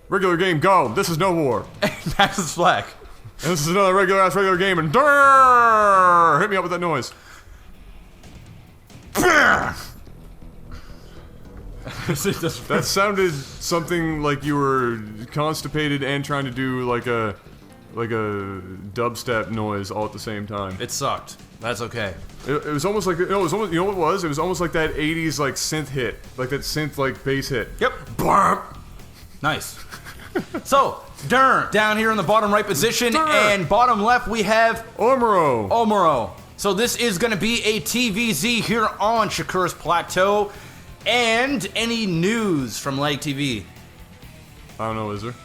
Regular game, go. This is no war. Max's flag. And this is another regular game, and DURRRRRRRR! Hit me up with that noise. That sounded something like you were constipated and trying to do like a dubstep noise all at the same time. It sucked. That's okay. It was almost like, no, it was almost, you know what it was? It was almost like that 80s like synth hit, like that synth like bass hit. Yep. Bump. Nice. So, down here in the bottom right position, and bottom left we have Omoro. So this is going to be a TVZ here on Shakur's Plateau. And any news from LAGTV? I don't know, is there?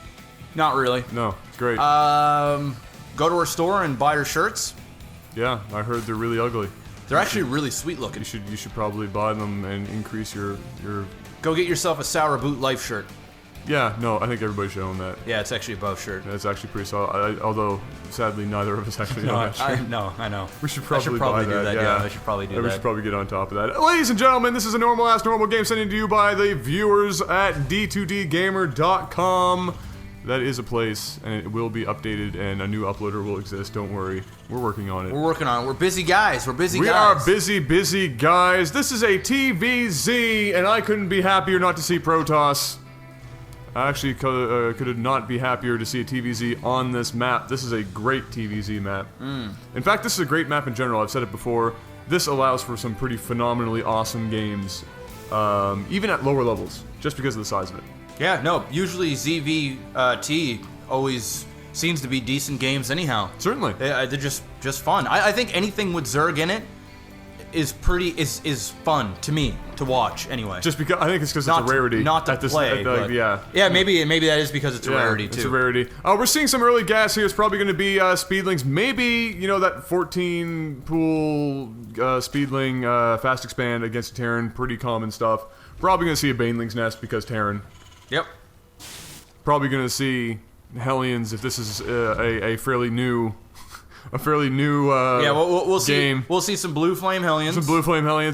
Not really. No, it's great. Go to our store and buy our shirts. Yeah, I heard they're really ugly. They're actually really sweet looking. You should probably buy them and increase your. Go get yourself a Sour Boot Life shirt. Yeah, no, I think everybody should own that. Yeah, it's actually a bow shirt. That's actually pretty solid. Although, sadly, neither of us actually own that shirt. I know. We should probably buy do that. Yeah, I should probably do that. We should probably get on top of that. Ladies and gentlemen, this is a normal game sending to you by the viewers at d2dgamer.com. That is a place, and it will be updated, and a new uploader will exist. Don't worry. We're working on it. We're busy guys. We are busy guys. This is a TVZ, and I couldn't be happier not to see Protoss. I actually could not be happier to see a TVZ on this map. This is a great TVZ map. In fact, this is a great map in general. I've said it before. This allows for some pretty phenomenally awesome games, even at lower levels, just because of the size of it. Yeah, no, usually ZVT always seems to be decent games anyhow. Certainly. They're just fun. I think anything with Zerg in it is fun to me to watch anyway. Just because I think it's because it's a rarity. Not to play. Yeah. Yeah, maybe that is because it's a rarity too. It's a rarity. We're seeing some early gas here. It's probably going to be speedlings. Maybe that 14 pool speedling fast expand against Terran. Pretty common stuff. Probably going to see a baneling's nest because Terran. Yep. Probably going to see Hellions if this is a fairly new. Yeah, we'll game. See. We'll see some Blue Flame Hellions.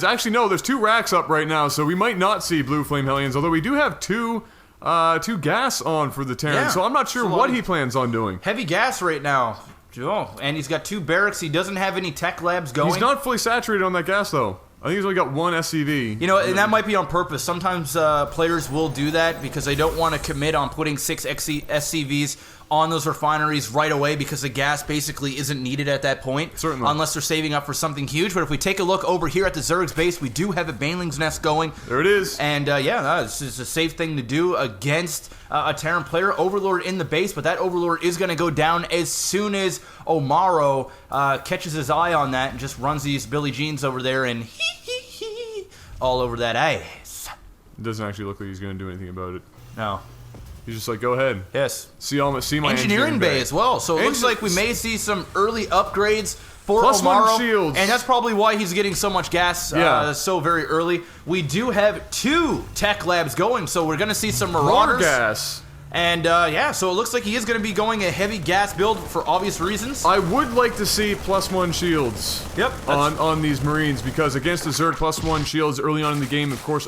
Actually, no, there's 2 racks up right now, so we might not see Blue Flame Hellions, although we do have two gas on for the Terran, yeah, so I'm not sure what he plans on doing. Heavy gas right now. Oh, and he's got 2 barracks. He doesn't have any tech labs going. He's not fully saturated on that gas, though. I think he's only got 1 SCV. And that might be on purpose. Sometimes players will do that because they don't want to commit on putting 6 SCVs on those refineries right away because the gas basically isn't needed at that point. Certainly. Unless they're saving up for something huge. But if we take a look over here at the Zerg's base, we do have a Baneling's Nest going. There it is. And this is a safe thing to do against a Terran player. Overlord in the base, but that Overlord is going to go down as soon as Omoro catches his eye on that and just runs these Billie Jeans over there and all over that ice. It doesn't actually look like he's going to do anything about it. No. He's just like, go ahead. Yes. See my engineering bay as well. So it looks like we may see some early upgrades for +1 Omaro, shields. and that's probably why he's getting so much gas so very early. We do have 2 tech labs going, so we're going to see some Marauders. Gas. And so it looks like he is going to be going a heavy gas build for obvious reasons. I would like to see +1 shields. Yep. On these Marines, because against the Zerg, +1 shields early on in the game, of course,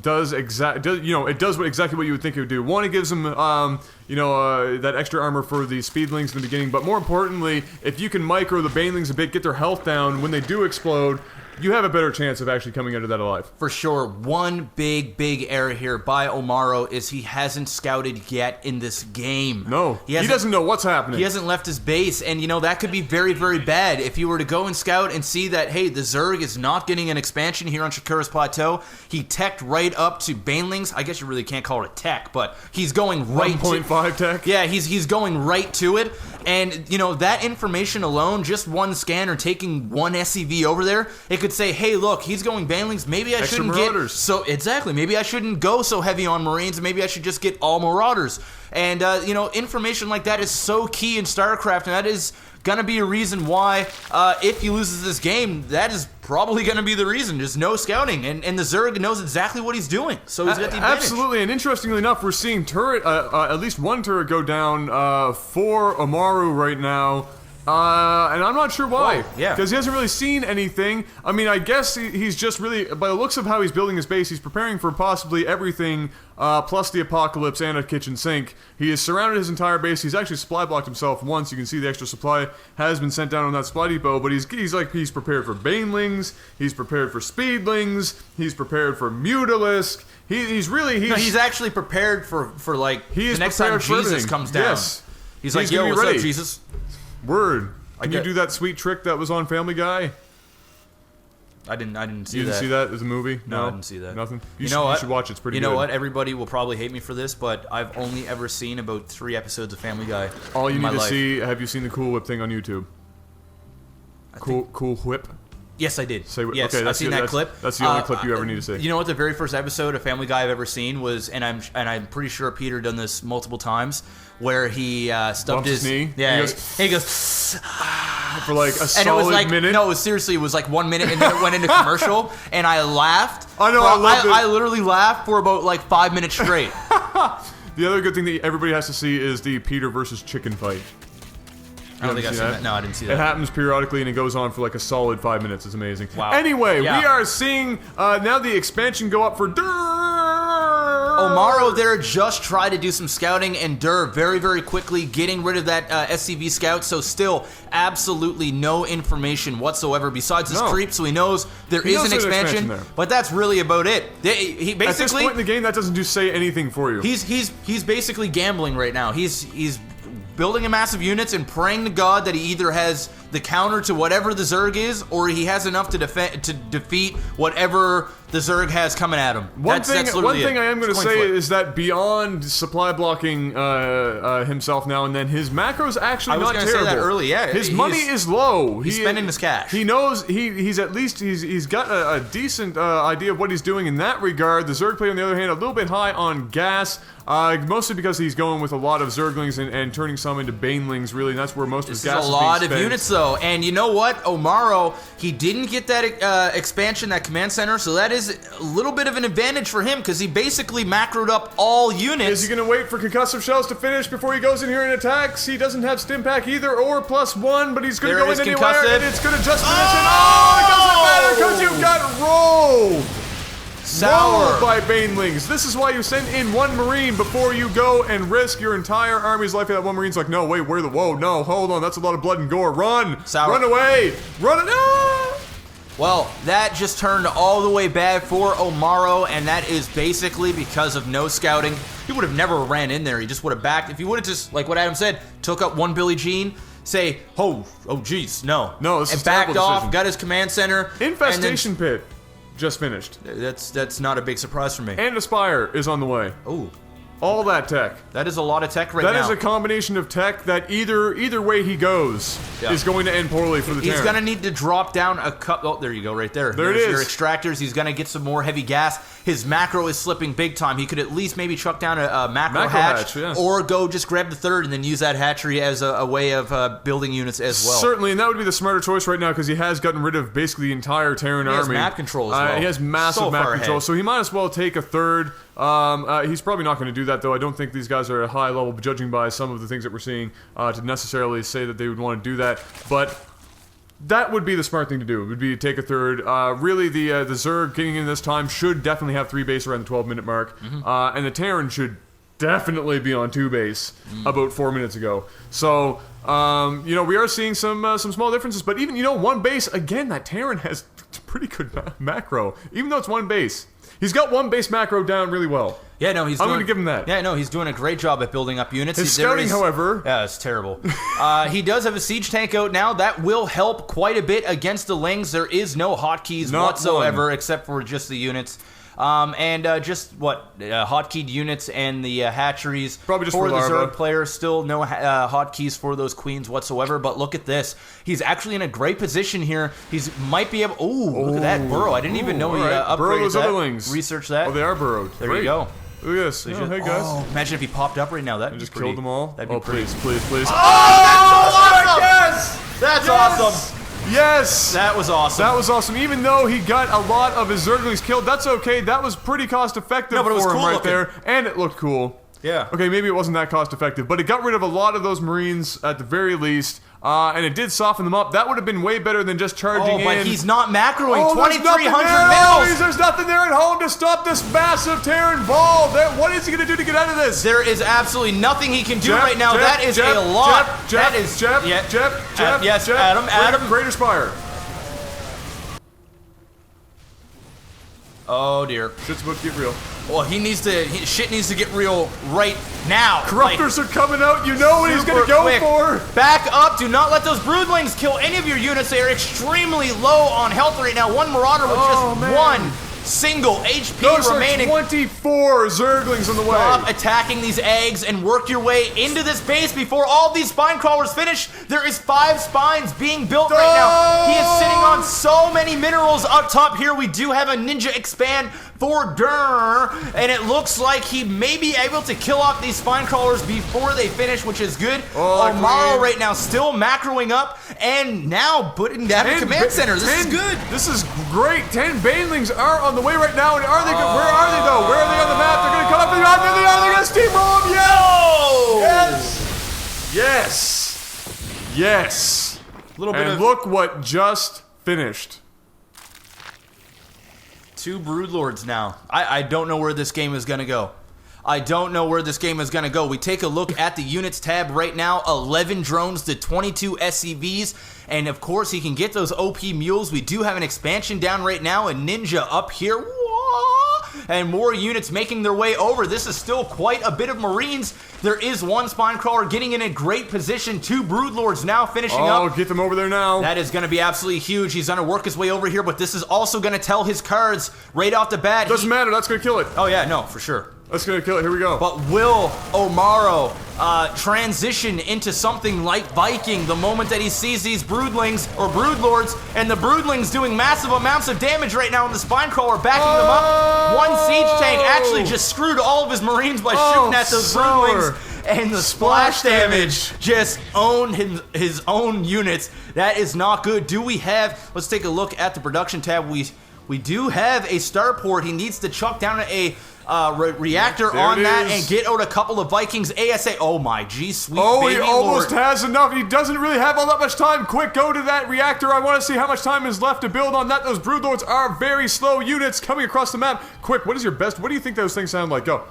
does exactly what you would think it would do. One, it gives them that extra armor for the speedlings in the beginning, but more importantly, if you can micro the banelings a bit, get their health down when they do explode, you have a better chance of actually coming out of that alive. For sure. One big error here by Omaro is he hasn't scouted yet in this game. No, he doesn't know what's happening. He hasn't left his base, and that could be very, very bad. If you were to go and scout and see that, hey, the Zerg is not getting an expansion here on Shakur's Plateau, he teched right up to Banelings. I guess you really can't call it a tech, but he's going right 1.5 tech? Yeah, he's going right to it, and, that information alone, just one scanner taking 1 SCV over there, it could say, hey, look, he's going Banelings. Maybe I shouldn't Marauders. Maybe I shouldn't go so heavy on Marines. Maybe I should just get all Marauders. And information like that is so key in Starcraft, and that is gonna be a reason why, if he loses this game, that is probably gonna be the reason. Just no scouting, and the Zerg knows exactly what he's doing, so he's got the advantage. Absolutely, and interestingly enough, we're seeing turret, at least 1 turret go down for Amaru right now. And I'm not sure why. Whoa, yeah. Because he hasn't really seen anything. I mean, I guess he's just really, by the looks of how he's building his base, he's preparing for possibly everything, plus the apocalypse and a kitchen sink. He has surrounded his entire base. He's actually supply blocked himself once. You can see the extra supply has been sent down on that supply depot, but he's prepared for banelings, he's prepared for speedlings, he's prepared for mutalisk. He's actually prepared for like, the next time Jesus everything. comes down. Yes. He's like, yo, what's ready. up, Jesus? Word. Can you do that sweet trick that was on Family Guy? I didn't see that. You didn't see that as a movie? No, I didn't see that. Nothing? You know what? You should watch it. It's pretty good. You know what? Everybody will probably hate me for this, but I've only ever seen about 3 episodes of Family Guy. All you need to see, have you seen the Cool Whip thing on YouTube? Cool Whip? Yes, I did. Yes, okay, I've seen that clip. That's the only clip you ever need to see. You know what? The very first episode of Family Guy I've ever seen was, and I'm pretty sure Peter done this multiple times, where he stubbed his knee. Yeah, he goes for like a solid and it was like, minute. No, it was like 1 minute, and then it went into commercial, and I laughed. I know, I loved it. I literally laughed for about like 5 minutes straight. The other good thing that everybody has to see is the Peter versus chicken fight. I don't think I've seen that. No, I didn't see that. It happens periodically, and it goes on for like a solid 5 minutes. It's amazing. Wow. Anyway, Yeah. we are seeing now the expansion go up for Omoro there just tried to do some scouting, and Durr very, very quickly getting rid of that SCV scout, so still absolutely no information whatsoever besides his creep, so he knows there is an expansion there. But that's really about it. He basically, at this point in the game, that doesn't just say anything for you. He's basically gambling right now. He's building a massive units and praying to God that he either has the counter to whatever the Zerg is, or he has enough to defeat whatever the Zerg has coming at him. One thing I am going to say is that beyond supply blocking himself now and then, his macro's actually not terrible. I was going to say that early, yeah. His money is low. He's spending his cash. He knows he's at least he's got a decent idea of what he's doing in that regard. The Zerg player, on the other hand, a little bit high on gas. Mostly because he's going with a lot of Zerglings and turning some into Banelings, really, and that's where most of his gas is being spent. This is a lot of units, though, and you know what? Omaro, he didn't get that expansion, that command center, so that is a little bit of an advantage for him, because he basically macroed up all units. Is he going to wait for concussive shells to finish before he goes in here and attacks? He doesn't have stim pack either, or +1, but he's going to go in anywhere, and it's going to just finish it. Oh, it doesn't matter, because you got rolled! Sour by Banelings. This is why you send in one Marine before you go and risk your entire army's life. That one Marine's like, no, wait, whoa, no, hold on, that's a lot of blood and gore. Run! Sour. Run away! Run it! Ah! Well, that just turned all the way bad for Omaro, and that is basically because of no scouting. He would have never ran in there. He just would have backed. If he would have just, like what Adam said, took up one Billie Jean, say, oh, geez, no. No, this is and backed off, decision. got his command center. Infestation Pit. Just finished. That's not a big surprise for me. And Aspire is on the way. Ooh. All that tech. That is a lot of tech now. That is a combination of tech that either way he goes is going to end poorly for the Terran. He's going to need to drop down a cup. Oh, there you go, right there. There it is. Your extractors. He's going to get some more heavy gas. His macro is slipping big time. He could at least maybe chuck down a macro hatch, or go just grab the third and then use that hatchery as a way of building units as well. Certainly, and that would be the smarter choice right now because he has gotten rid of basically the entire Terran army. He has map control as well. He has massive map control, so he might as well take a third. He's probably not going to do that, though. I don't think these guys are at a high level, judging by some of the things that we're seeing, to necessarily say that they would want to do that. But that would be the smart thing to do. It would be to take a third. Really, the Zerg getting in this time should definitely have 3 base around the 12-minute mark. And the Terran should definitely be on 2 base about 4 minutes ago. So, we are seeing some small differences. But even, 1 base, again, that Terran has pretty good macro. Even though it's 1 base. He's got 1 base macro down really well. Yeah, no, I'm going to give him that. Yeah, no, he's doing a great job at building up units. His scouting, however... Yeah, it's terrible. He does have a siege tank out now. That will help quite a bit against the Lings. There is no hotkeys whatsoever except for just the units. Hotkeyed units and the hatcheries. Probably just for the Zerg player. Still no hotkeys for those queens whatsoever. But look at this. He's actually in a great position here. Might be able... Look at that burrow. I didn't even know he upgraded that. Otherlings. Research that. Oh, they are burrowed. There you go. Look at this. Hey, guys. Oh, imagine if he popped up right now. That just killed them all. That'd be pretty. Please. Oh, yes! That's awesome. Yes! That was awesome. That was awesome. Even though he got a lot of his Zerglings killed, that's okay. That was pretty cost effective for him right there. And it looked cool. Yeah. Okay, maybe it wasn't that cost effective, but it got rid of a lot of those Marines at the very least. and it did soften them up. That would have been way better than just charging in. But he's not macroing. Oh, 2,300 mils. There's nothing there at home to stop this massive Terran ball. What is he going to do to get out of this? There is absolutely nothing he can do right now. That is a lot. Yes, Adam. Greater Spire. Oh dear. Shit's about to get real. Well, shit needs to get real right now. Corruptors are coming out. You know what he's gonna go for. Back up. Do not let those broodlings kill any of your units. They are extremely low on health right now. One Marauder with just one single HP remaining. 24 Zerglings on the way. Stop attacking these eggs and work your way into this base before all these spine crawlers finish. There is 5 spines being built right now. He is sitting on so many minerals up top here. We do have a ninja expand for DURRRRRRR, and it looks like he may be able to kill off these spine crawlers before they finish, which is good. Omoro right now still macroing up, and now putting that in command center. This is good. This is great. 10 banelings are on the way right now, and where are they though? Where are they on the map? They're gonna come up the map. There they are. They're gonna steamroll them. Yes. And look what just finished. 2 Broodlords now. I don't know where this game is going to go. I don't know where this game is going to go. We take a look at the units tab right now. 11 drones to 22 SCVs. And of course, he can get those OP mules. We do have an expansion down right now. A ninja up here. And more units making their way over. This is still quite a bit of Marines. There is 1 spine crawler getting in a great position. 2 Broodlords now finishing up. Oh, get them over there now. That is going to be absolutely huge. He's going to work his way over here, but this is also going to tell his cards right off the bat. Doesn't matter. That's going to kill it. Oh, yeah, no, for sure. That's going to kill it. Here we go. But will Omoro transition into something like Viking the moment that he sees these broodlings or broodlords, and the broodlings doing massive amounts of damage right now, and the spine crawler backing them up? 1 siege tank actually just screwed all of his Marines by shooting at those broodlings, and the splash damage just owned his own units. That is not good. Do we have? Let's take a look at the production tab. We do have a starport. He needs to chuck down a reactor on that and get out a couple of Vikings ASA. Oh my G sweet baby he almost Lord. has enough. He doesn't really have all that much time. Quick, go to that reactor. I want to see how much time is left to build on that. Those broodlords are very slow units coming across the map. Quick, what is your best? What do you think those things sound like? Go.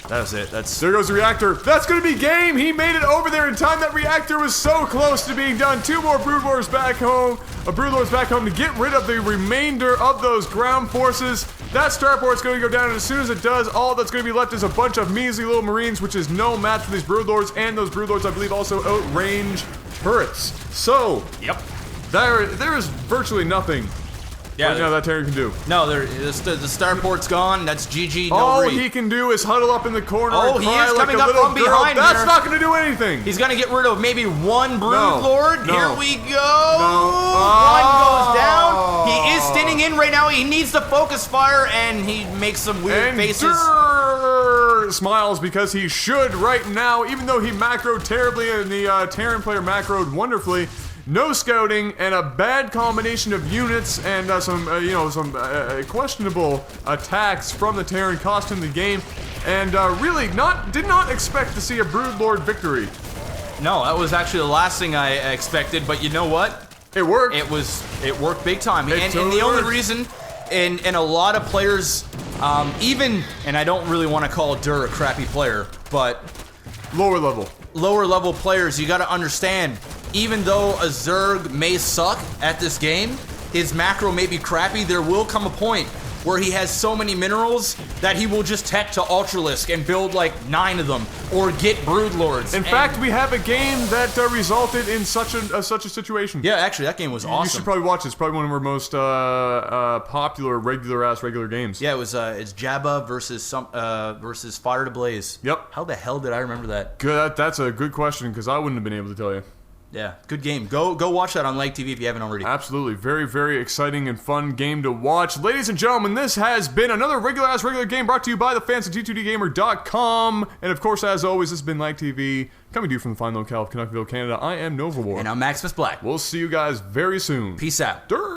That was it. There goes the reactor. That's gonna be game. He made it over there in time. That reactor was so close to being done. 2 more broodlords back home. Broodlords back home to get rid of the remainder of those ground forces. That starport's going to go down, and as soon as it does, all that's going to be left is a bunch of measly little Marines, which is no match for these broodlords. And those broodlords, I believe, also outrange turrets. So, Yep. there is virtually nothing. Yeah, right now that Terran can do. No, the starport's gone. That's GG. No All re. he can do is huddle up in the corner. Oh, and he cry is like coming a up little from girl. behind That's here. not going to do anything. He's gonna get rid of maybe 1 broodlord. No. Here we go. One goes down. He is standing in right now. He needs to focus fire, and he makes some weird faces. DURRRRRRR smiles because he should right now, even though he macroed terribly and the Terran player macroed wonderfully. No scouting and a bad combination of units and some questionable attacks from the Terran cost him the game, and really did not expect to see a broodlord victory. No, that was actually the last thing I expected. But you know what? It worked. It worked big time. And totally the only worked. reason, and a lot of players, even, and I don't really want to call DURRRRRR a crappy player, but Lower level players, you got to understand. Even though a Zerg may suck at this game, his macro may be crappy, there will come a point where he has so many minerals that he will just tech to Ultralisk and build like 9 of them, or get Broodlords. In fact, we have a game that resulted in such a situation. Yeah, actually, that game was awesome. You should probably watch it. It's probably one of our most popular regular games. Yeah, it was it's Jabba versus Fire to Blaze. Yep. How the hell did I remember that? Good. That's a good question because I wouldn't have been able to tell you. Yeah, good game. Go watch that on LAGTV if you haven't already. Absolutely. Very, very exciting and fun game to watch. Ladies and gentlemen, this has been another regular game brought to you by the fans at T2DGamer.com. And of course, as always, this has been LAGTV, coming to you from the fine locale of Canuckville, Canada. I am Nova War. And I'm Maximus Black. We'll see you guys very soon. Peace out. Durr.